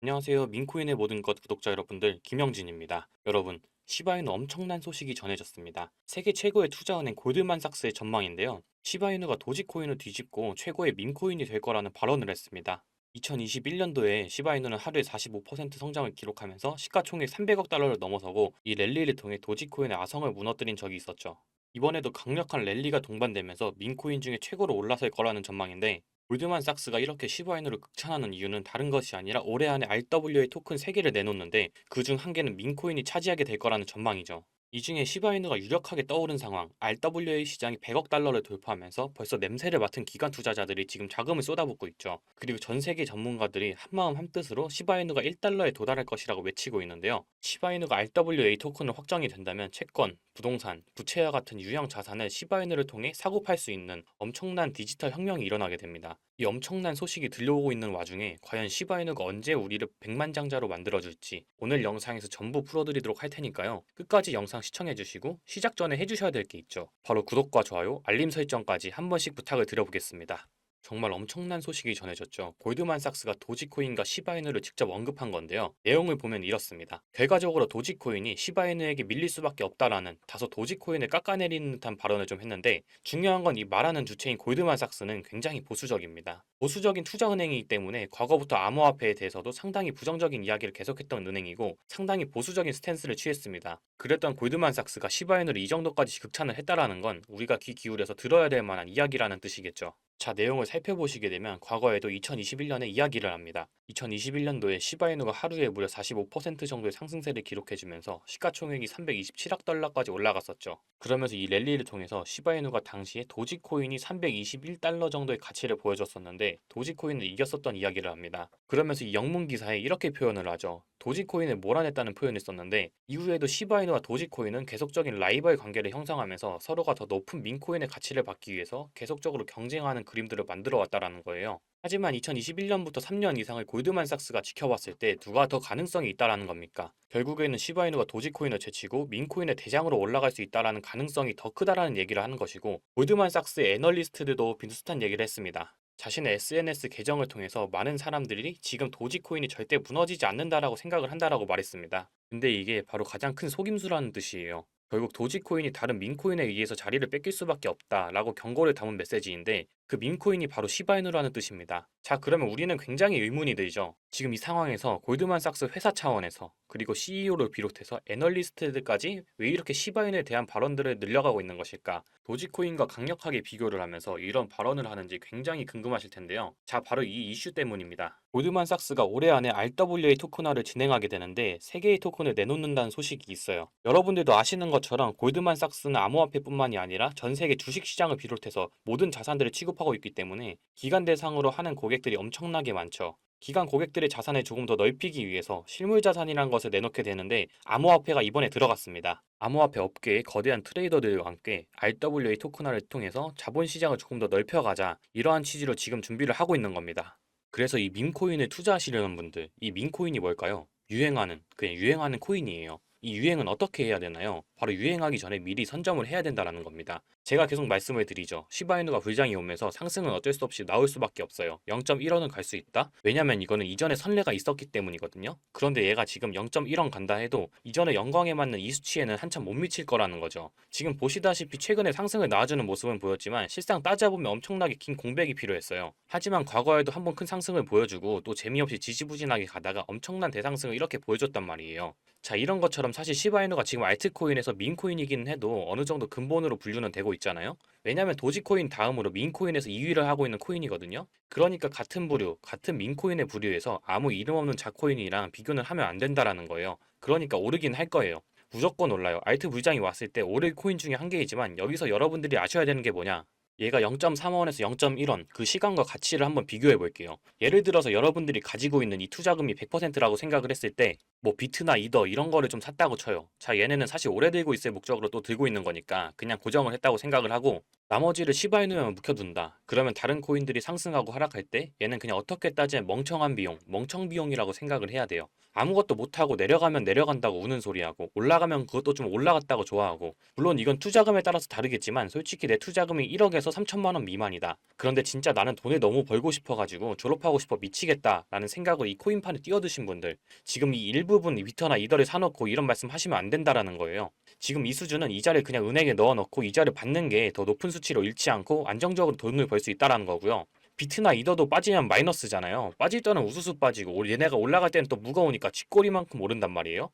안녕하세요. 민코인의 모든 것 구독자 여러분들, 김영진입니다. 여러분, 시바이누 엄청난 소식이 전해졌습니다. 세계 최고의 투자은행 골드만삭스의 전망인데요. 시바이누가 도지코인을 뒤집고 최고의 민코인이 될 거라는 발언을 했습니다. 2021년도에 시바이누는 하루에 45% 성장을 기록하면서 시가총액 300억 달러를 넘어서고 이 랠리를 통해 도지코인의 아성을 무너뜨린 적이 있었죠. 이번에도 강력한 랠리가 동반되면서 민코인 중에 최고로 올라설 거라는 전망인데, 골드만삭스가 이렇게 시바이누를 극찬하는 이유는 다른 것이 아니라 올해 안에 RWA 토큰 3개를 내놓는데 그중 한 개는 민코인이 차지하게 될 거라는 전망이죠. 이 중에 시바이누가 유력하게 떠오른 상황, RWA 시장이 100억 달러를 돌파하면서 벌써 냄새를 맡은 기관 투자자들이 지금 자금을 쏟아붓고 있죠. 그리고 전 세계 전문가들이 한마음 한뜻으로 시바이누가 1달러에 도달할 것이라고 외치고 있는데요. 시바이누가 RWA 토큰을 확정이 된다면 채권, 부동산, 부채와 같은 유형 자산을 시바이누를 통해 사고 팔 수 있는 엄청난 디지털 혁명이 일어나게 됩니다. 이 엄청난 소식이 들려오고 있는 와중에 과연 시바이누가 언제 우리를 백만장자로 만들어줄지 오늘 영상에서 전부 풀어드리도록 할 테니까요. 끝까지 영상 시청해주시고 시작 전에 해주셔야 될 게 있죠. 바로 구독과 좋아요, 알림 설정까지 한 번씩 부탁을 드려보겠습니다. 정말 엄청난 소식이 전해졌죠. 골드만삭스가 도지코인과 시바이누를 직접 언급한 건데요. 내용을 보면 이렇습니다. 결과적으로 도지코인이 시바이누에게 밀릴 수밖에 없다라는 다소 도지코인을 깎아내리는 듯한 발언을 좀 했는데, 중요한 건 이 말하는 주체인 골드만삭스는 굉장히 보수적입니다. 보수적인 투자은행이기 때문에 과거부터 암호화폐에 대해서도 상당히 부정적인 이야기를 계속했던 은행이고 상당히 보수적인 스탠스를 취했습니다. 그랬던 골드만삭스가 시바이누를 이 정도까지 극찬을 했다라는 건 우리가 귀 기울여서 들어야 될 만한 이야기라는 뜻이겠죠. 자, 내용을 살펴보시게 되면 과거에도 2021년에 이야기를 합니다. 2021년도에 시바이누가 하루에 무려 45% 정도의 상승세를 기록해주면서 시가총액이 327억 달러까지 올라갔었죠. 그러면서 이 랠리를 통해서 시바이누가 당시에 도지코인이 321달러 정도의 가치를 보여줬었는데 도지코인을 이겼었던 이야기를 합니다. 그러면서 이 영문 기사에 이렇게 표현을 하죠. 도지코인을 몰아냈다는 표현을 썼는데, 이후에도 시바이누와 도지코인은 계속적인 라이벌 관계를 형성하면서 서로가 더 높은 민코인의 가치를 받기 위해서 계속적으로 경쟁하는 그림들을 만들어 왔다라는 거예요. 하지만 2021년부터 3년 이상을 골드만삭스가 지켜봤을 때 누가 더 가능성이 있다라는 겁니까? 결국에는 시바이누가 도지코인을 제치고 민코인의 대장으로 올라갈 수 있다라는 가능성이 더 크다라는 얘기를 하는 것이고, 골드만삭스의 애널리스트들도 비슷한 얘기를 했습니다. 자신의 SNS 계정을 통해서 많은 사람들이 지금 도지코인이 절대 무너지지 않는다라고 생각을 한다라고 말했습니다. 근데 이게 바로 가장 큰 속임수라는 뜻이에요. 결국 도지코인이 다른 민코인에 의해서 자리를 뺏길 수밖에 없다라고 경고를 담은 메시지인데, 그 민코인이 바로 시바이누라는 뜻입니다. 자, 그러면 우리는 굉장히 의문이 들죠. 지금 이 상황에서 골드만삭스 회사 차원에서 그리고 CEO를 비롯해서 애널리스트들까지 왜 이렇게 시바이누에 대한 발언들을 늘려가고 있는 것일까? 도지코인과 강력하게 비교를 하면서 이런 발언을 하는지 굉장히 궁금하실 텐데요. 자, 바로 이 이슈 때문입니다. 골드만삭스가 올해 안에 RWA 토큰화를 진행하게 되는데 3개의 토큰을 내놓는다는 소식이 있어요. 여러분들도 아시는 것처럼 골드만삭스는 암호화폐뿐만이 아니라 전 세계 주식시장을 비롯해서 모든 자산들을 취급하고 있기 때문에 기관 대상으로 하는 고객들이 엄청나게 많죠. 기관 고객들의 자산을 조금 더 넓히기 위해서 실물자산이라는 것을 내놓게 되는데, 암호화폐가 이번에 들어갔습니다. 암호화폐 업계의 거대한 트레이더들과 함께 RWA 토큰화를 통해서 자본시장을 조금 더 넓혀가자, 이러한 취지로 지금 준비를 하고 있는 겁니다. 그래서 이 밈코인을 투자하시려는 분들, 이 밈코인이 뭘까요? 그냥 유행하는 코인이에요. 이 유행은 어떻게 해야 되나요? 바로 유행하기 전에 미리 선점을 해야 된다는 겁니다. 제가 계속 말씀을 드리죠. 시바이누가 불장이 오면서 상승은 어쩔 수 없이 나올 수밖에 없어요. 0.1원은 갈 수 있다? 왜냐면 이거는 이전에 선례가 있었기 때문이거든요. 그런데 얘가 지금 0.1원 간다 해도 이전에 영광에 맞는 이 수치에는 한참 못 미칠 거라는 거죠. 지금 보시다시피 최근에 상승을 낳아주는 모습은 보였지만 실상 따져보면 엄청나게 긴 공백이 필요했어요. 하지만 과거에도 한번 큰 상승을 보여주고 또 재미없이 지지부진하게 가다가 엄청난 대상승을 이렇게 보여줬단 말이에요. 자, 이런 것처럼 사실 시바이누가 지금 알트코인에서 민코인이긴 해도 어느 정도 근본으로 분류는 되고 있잖아요. 왜냐면 도지코인 다음으로 민코인에서 2위를 하고 있는 코인이거든요. 그러니까 같은 부류, 같은 민코인의 부류에서 아무 이름 없는 자코인이랑 비교는 하면 안 된다라는 거예요. 그러니까 오르긴 할 거예요. 무조건 올라요. 알트 불장이 왔을 때 오를 코인 중에 한 개이지만 여기서 여러분들이 아셔야 되는 게 뭐냐? 얘가 0.3원에서 0.1원 그 시간과 가치를 한번 비교해 볼게요. 예를 들어서 여러분들이 가지고 있는 이 투자금이 100%라고 생각을 했을 때 뭐 비트나 이더 이런 거를 좀 샀다고 쳐요. 자, 얘네는 사실 오래 들고 있을 목적으로 또 들고 있는 거니까 그냥 고정을 했다고 생각을 하고 나머지를 시바이누에만 묵혀둔다. 그러면 다른 코인들이 상승하고 하락할 때 얘는 그냥 어떻게 따지면 멍청한 비용, 멍청 비용이라고 생각을 해야 돼요. 아무것도 못하고 내려가면 내려간다고 우는 소리하고 올라가면 그것도 좀 올라갔다고 좋아하고 물론 이건 투자금에 따라서 다르겠지만 솔직히 내 투자금이 1억에서 3천만 원 미만이다. 그런데 진짜 나는 돈을 너무 벌고 싶어가지고 졸업하고 싶어 미치겠다라는 생각을 이 코인판에 뛰어드신 분들 지금 이 일부분 비터나 이더를 사놓고 이런 말씀 하시면 안 된다라는 거예요. 지금 이 수준은 이자를 그냥 은행에 넣어놓고 이자를 받는 게 더 높은 수치로 잃지 않고 안정적으로 돈을 벌 수 있다라는 거고요. 비트나 이더도 빠지면 마이너스잖아요. 빠질 때는 우수수 빠지고 얘네가 올라갈 때는 또 무거우니까 쥐꼬리만큼 오른단 말이에요.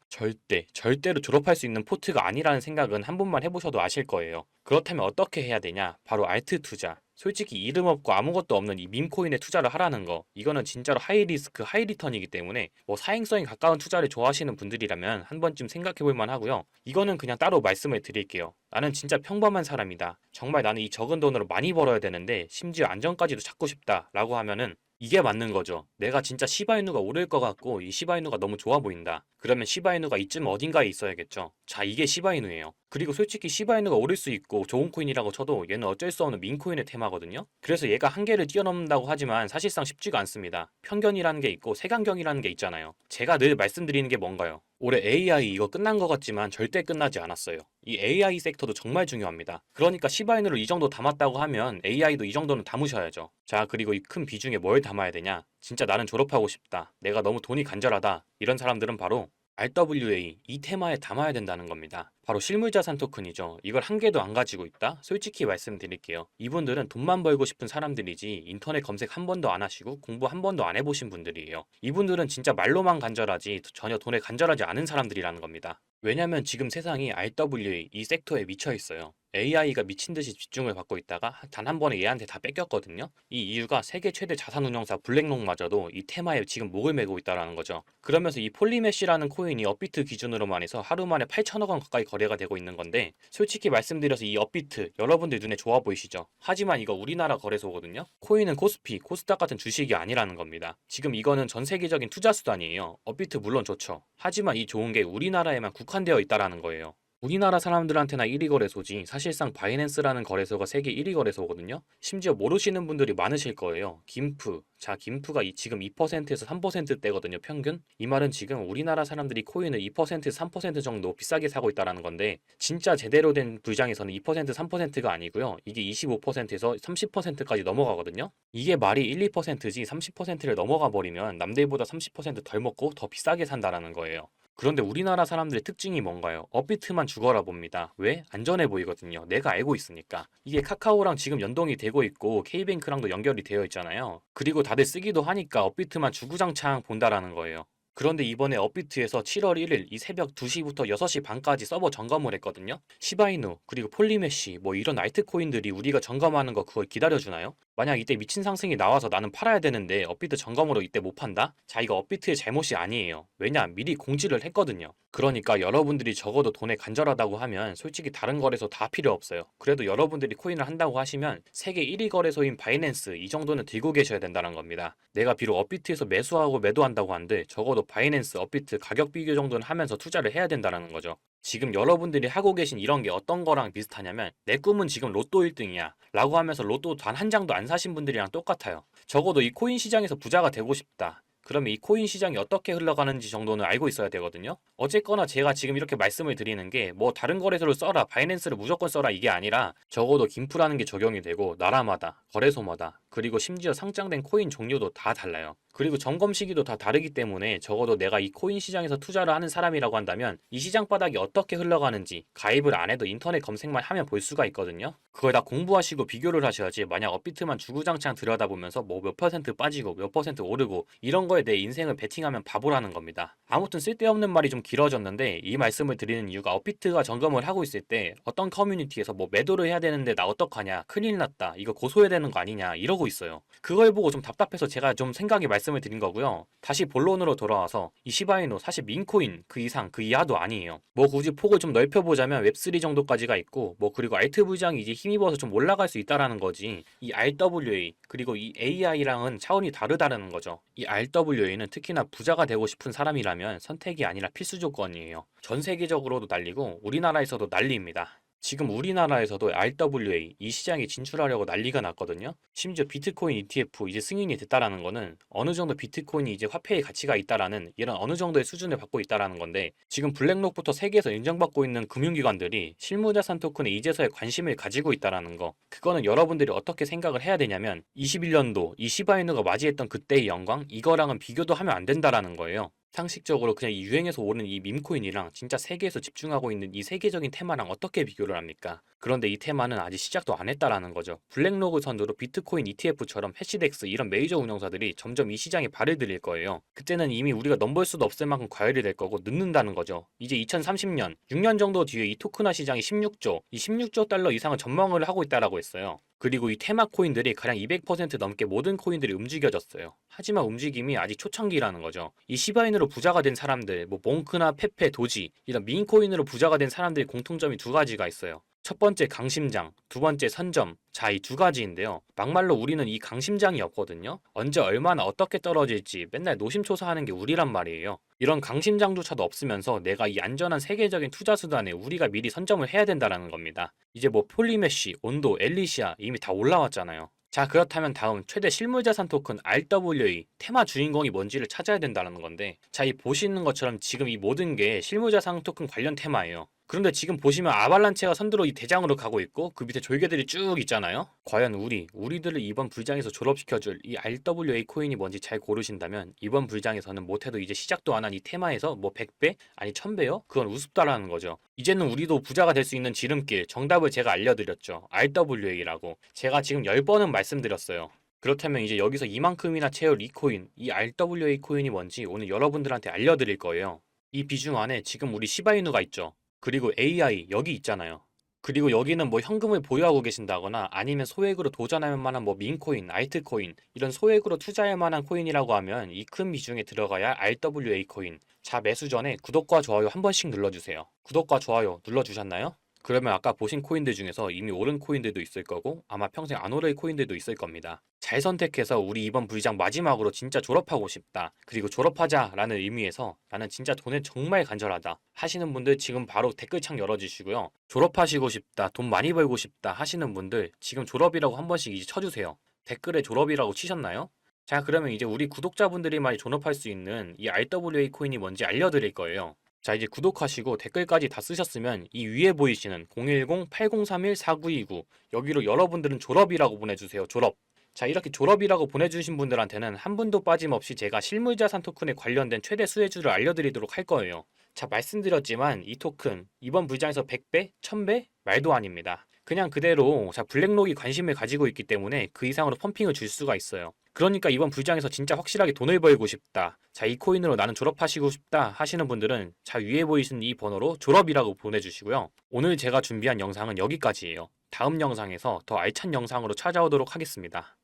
절대로 졸업할 수 있는 포트가 아니라는 생각은 한 번만 해보셔도 아실 거예요. 그렇다면 어떻게 해야 되냐? 바로 알트 투자. 솔직히 이름 없고 아무것도 없는 이 밈코인에 투자를 하라는 거 이거는 진짜로 하이 리스크 하이 리턴이기 때문에 뭐 사행성에 가까운 투자를 좋아하시는 분들이라면 한 번쯤 생각해 볼 만하고요. 이거는 그냥 따로 말씀을 드릴게요. 나는 진짜 평범한 사람이다. 정말 나는 이 적은 돈으로 많이 벌어야 되는데 심지어 안정까지도 찾고 싶다 라고 하면은 이게 맞는 거죠. 내가 진짜 시바이누가 오를 것 같고 이 시바이누가 너무 좋아 보인다. 그러면 시바이누가 이쯤 어딘가에 있어야겠죠. 자, 이게 시바이누예요. 그리고 솔직히 시바이누가 오를 수 있고 좋은 코인이라고 쳐도 얘는 어쩔 수 없는 민코인의 테마거든요. 그래서 얘가 한계를 뛰어넘는다고 하지만 사실상 쉽지가 않습니다. 편견이라는 게 있고 색안경이라는 게 있잖아요. 제가 늘 말씀드리는 게 뭔가요? 올해 AI 이거 끝난 것 같지만 절대 끝나지 않았어요. 이 AI 섹터도 정말 중요합니다. 그러니까 시바이누를 이 정도 담았다고 하면 AI도 이 정도는 담으셔야죠. 자, 그리고 이 큰 비중에 뭘 담아야 되냐? 진짜 나는 졸업하고 싶다. 내가 너무 돈이 간절하다. 이런 사람들은 바로 RWA 이 테마에 담아야 된다는 겁니다. 바로 실물자산 토큰이죠. 이걸 한 개도 안 가지고 있다? 솔직히 말씀드릴게요. 이분들은 돈만 벌고 싶은 사람들이지 인터넷 검색 한 번도 안 하시고 공부 한 번도 안 해보신 분들이에요. 이분들은 진짜 말로만 간절하지 전혀 돈에 간절하지 않은 사람들이라는 겁니다. 왜냐면 지금 세상이 RWA 이 섹터에 미쳐 있어요. AI가 미친 듯이 집중을 받고 있다가 단 한 번에 얘한테 다 뺏겼거든요. 이 이유가 세계 최대 자산운용사 블랙록마저도 이 테마에 지금 목을 메고 있다라는 거죠. 그러면서 이 폴리메시라는 코인이 업비트 기준으로만 해서 하루 만에 8천억 원 가까이 거래가 되고 있는 건데 솔직히 말씀드려서 이 업비트 여러분들 눈에 좋아 보이시죠? 하지만 이거 우리나라 거래소거든요. 코인은 코스피, 코스닥 같은 주식이 아니라는 겁니다. 지금 이거는 전 세계적인 투자 수단이에요. 업비트 물론 좋죠. 하지만 이 좋은 게 우리나라에만 국한되어 있다라는 거예요. 우리나라 사람들한테나 1위 거래소지 사실상 바이낸스라는 거래소가 세계 1위 거래소거든요. 심지어 모르시는 분들이 많으실 거예요. 김프. 자, 김프가 지금 2%에서 3%대거든요, 평균. 이 말은 지금 우리나라 사람들이 코인을 2%에서 3% 정도 비싸게 사고 있다는 건데 진짜 제대로 된 불장에서는 2% 3%가 아니고요. 이게 25%에서 30%까지 넘어가거든요. 이게 말이 1, 2%지 30%를 넘어가 버리면 남들보다 30%덜 먹고 더 비싸게 산다라는 거예요. 그런데 우리나라 사람들의 특징이 뭔가요? 업비트만 죽어라 봅니다. 왜? 안전해 보이거든요. 내가 알고 있으니까. 이게 카카오랑 지금 연동이 되고 있고 K뱅크랑도 연결이 되어 있잖아요. 그리고 다들 쓰기도 하니까 업비트만 주구장창 본다라는 거예요. 그런데 이번에 업비트에서 7월 1일 이 새벽 2시부터 6시 반까지 서버 점검을 했거든요. 시바이누 그리고 폴리메시 뭐 이런 알트코인들이 우리가 점검하는 거 그걸 기다려주나요? 만약 이때 미친 상승이 나와서 나는 팔아야 되는데 업비트 점검으로 이때 못 판다? 자, 이거 업비트의 잘못이 아니에요. 왜냐? 미리 공지를 했거든요. 그러니까 여러분들이 적어도 돈에 간절하다고 하면 솔직히 다른 거래소 다 필요 없어요. 그래도 여러분들이 코인을 한다고 하시면 세계 1위 거래소인 바이낸스 이 정도는 들고 계셔야 된다는 겁니다. 내가 비록 업비트에서 매수하고 매도한다고 한들 적어도 바이낸스, 업비트 가격 비교 정도는 하면서 투자를 해야 된다는 거죠. 지금 여러분들이 하고 계신 이런 게 어떤 거랑 비슷하냐면 내 꿈은 지금 로또 1등이야 라고 하면서 로또 단 한 장도 안 사신 분들이랑 똑같아요. 적어도 이 코인 시장에서 부자가 되고 싶다. 그러면 이 코인 시장이 어떻게 흘러가는지 정도는 알고 있어야 되거든요. 어쨌거나 제가 지금 이렇게 말씀을 드리는 게 뭐 다른 거래소를 써라, 바이낸스를 무조건 써라 이게 아니라 적어도 김프라는 게 적용이 되고 나라마다, 거래소마다, 그리고 심지어 상장된 코인 종류도 다 달라요. 그리고 점검 시기도 다 다르기 때문에 적어도 내가 이 코인 시장에서 투자를 하는 사람이라고 한다면 이 시장 바닥이 어떻게 흘러가는지 가입을 안 해도 인터넷 검색만 하면 볼 수가 있거든요. 그걸 다 공부하시고 비교를 하셔야지 만약 업비트만 주구장창 들여다보면서 뭐 몇 퍼센트 빠지고 몇 퍼센트 오르고 이런 거에 내 인생을 베팅하면 바보라는 겁니다. 아무튼 쓸데없는 말이 좀 길어졌는데 이 말씀을 드리는 이유가 업비트가 점검을 하고 있을 때 어떤 커뮤니티에서 뭐 매도를 해야 되는데 나 어떡하냐 큰일 났다 이거 고소해야 되는 거 아니냐 이러고 하고 있어요. 그걸 보고 좀 답답해서 제가 좀 생각에 말씀을 드린 거고요. 다시 본론으로 돌아와서 이 시바이누 사실 민코인 그 이상 그 이하도 아니에요. 뭐 굳이 폭을 좀 넓혀보자면 웹3 정도까지가 있고 뭐 그리고 알트 부장이 이제 힘입어서 좀 올라갈 수 있다라는 거지. 이 RWA 그리고 이 AI랑은 차원이 다르다는 거죠. 이 RWA는 특히나 부자가 되고 싶은 사람이라면 선택이 아니라 필수 조건이에요. 전 세계적으로도 난리고 우리나라에서도 난리입니다. 지금 우리나라에서도 RWA 이 시장에 진출하려고 난리가 났거든요. 심지어 비트코인 ETF 이제 승인이 됐다라는 거는 어느 정도 비트코인이 이제 화폐의 가치가 있다라는 이런 어느 정도의 수준을 받고 있다라는 건데, 지금 블랙록부터 세계에서 인정받고 있는 금융기관들이 실무자산 토큰에 이제서야 관심을 가지고 있다라는 거, 그거는 여러분들이 어떻게 생각을 해야 되냐면 21년도 이 시바이누가 맞이했던 그때의 영광 이거랑은 비교도 하면 안 된다라는 거예요. 상식적으로 그냥 이 유행에서 오른 이 밈코인이랑 진짜 세계에서 집중하고 있는 이 세계적인 테마랑 어떻게 비교를 합니까? 그런데 이 테마는 아직 시작도 안 했다라는 거죠. 블랙로그 선두로 비트코인 ETF처럼 해시덱스 이런 메이저 운용사들이 점점 이 시장에 발을 들일 거예요. 그때는 이미 우리가 넘볼 수도 없을 만큼 과열이 될 거고 늦는다는 거죠. 이제 2030년, 6년 정도 뒤에 이 토크나 시장이 16조, 이 16조 달러 이상을 전망을 하고 있다라고 했어요. 그리고 이 테마 코인들이 가량 200% 넘게 모든 코인들이 움직여졌어요. 하지만 움직임이 아직 초창기라는 거죠. 이 시바인으로 부자가 된 사람들, 뭐 몽크나 페페, 도지 이런 민 코인으로 부자가 된 사람들의 공통점이 두 가지가 있어요. 첫 번째 강심장, 두 번째 선점. 자, 이 두 가지인데요. 막말로 우리는 이 강심장이 없거든요. 언제 얼마나 어떻게 떨어질지 맨날 노심초사하는 게 우리란 말이에요. 이런 강심장조차도 없으면서 내가 이 안전한 세계적인 투자 수단에 우리가 미리 선점을 해야 된다는 겁니다. 이제 뭐 폴리메쉬, 온도, 엘리시아 이미 다 올라왔잖아요. 자, 그렇다면 다음 최대 실물자산 토큰 RWA 테마 주인공이 뭔지를 찾아야 된다는 건데, 자, 이 보시는 것처럼 지금 이 모든 게 실물자산 토큰 관련 테마예요. 그런데 지금 보시면 아발란체가 선두로 이 대장으로 가고 있고 그 밑에 졸개들이 쭉 있잖아요. 과연 우리들을 이번 불장에서 졸업시켜줄 이 RWA 코인이 뭔지 잘 고르신다면 이번 불장에서는 못해도 이제 시작도 안 한 이 테마에서 뭐 100배? 아니 1000배요? 그건 우습다라는 거죠. 이제는 우리도 부자가 될 수 있는 지름길, 정답을 제가 알려드렸죠. RWA라고. 제가 지금 10번은 말씀드렸어요. 그렇다면 이제 여기서 이만큼이나 채울 이 코인, 이 RWA 코인이 뭔지 오늘 여러분들한테 알려드릴 거예요. 이 비중 안에 지금 우리 시바이누가 있죠. 그리고 AI 여기 있잖아요. 그리고 여기는 뭐 현금을 보유하고 계신다거나 아니면 소액으로 도전할 만한 뭐 민코인, 알트코인 이런 소액으로 투자할 만한 코인이라고 하면 이 큰 비중에 들어가야 RWA 코인. 자, 매수 전에 구독과 좋아요 한 번씩 눌러주세요. 구독과 좋아요 눌러주셨나요? 그러면 아까 보신 코인들 중에서 이미 오른 코인들도 있을 거고 아마 평생 안 오를 코인들도 있을 겁니다. 잘 선택해서 우리 이번 불장 마지막으로 진짜 졸업하고 싶다. 그리고 졸업하자라는 의미에서 나는 진짜 돈에 정말 간절하다 하시는 분들 지금 바로 댓글창 열어주시고요. 졸업하시고 싶다, 돈 많이 벌고 싶다 하시는 분들 지금 졸업이라고 한 번씩 이제 쳐주세요. 댓글에 졸업이라고 치셨나요? 자, 그러면 이제 우리 구독자분들이 많이 존업할 수 있는 이 RWA 코인이 뭔지 알려드릴 거예요. 자, 이제 구독하시고 댓글까지 다 쓰셨으면 이 위에 보이시는 010-8031-4929 여기로 여러분들은 졸업이라고 보내주세요. 졸업. 자, 이렇게 졸업이라고 보내주신 분들한테는 한 분도 빠짐없이 제가 실물자산 토큰에 관련된 최대 수혜주를 알려드리도록 할 거예요. 자, 말씀드렸지만 이 토큰 이번 불장에서 100배? 1000배? 말도 아닙니다. 그냥 그대로 자 블랙록이 관심을 가지고 있기 때문에 그 이상으로 펌핑을 줄 수가 있어요. 그러니까 이번 불장에서 진짜 확실하게 돈을 벌고 싶다, 자 이 코인으로 나는 졸업하시고 싶다 하시는 분들은 자 위에 보이시는 이 번호로 졸업이라고 보내주시고요. 오늘 제가 준비한 영상은 여기까지예요. 다음 영상에서 더 알찬 영상으로 찾아오도록 하겠습니다.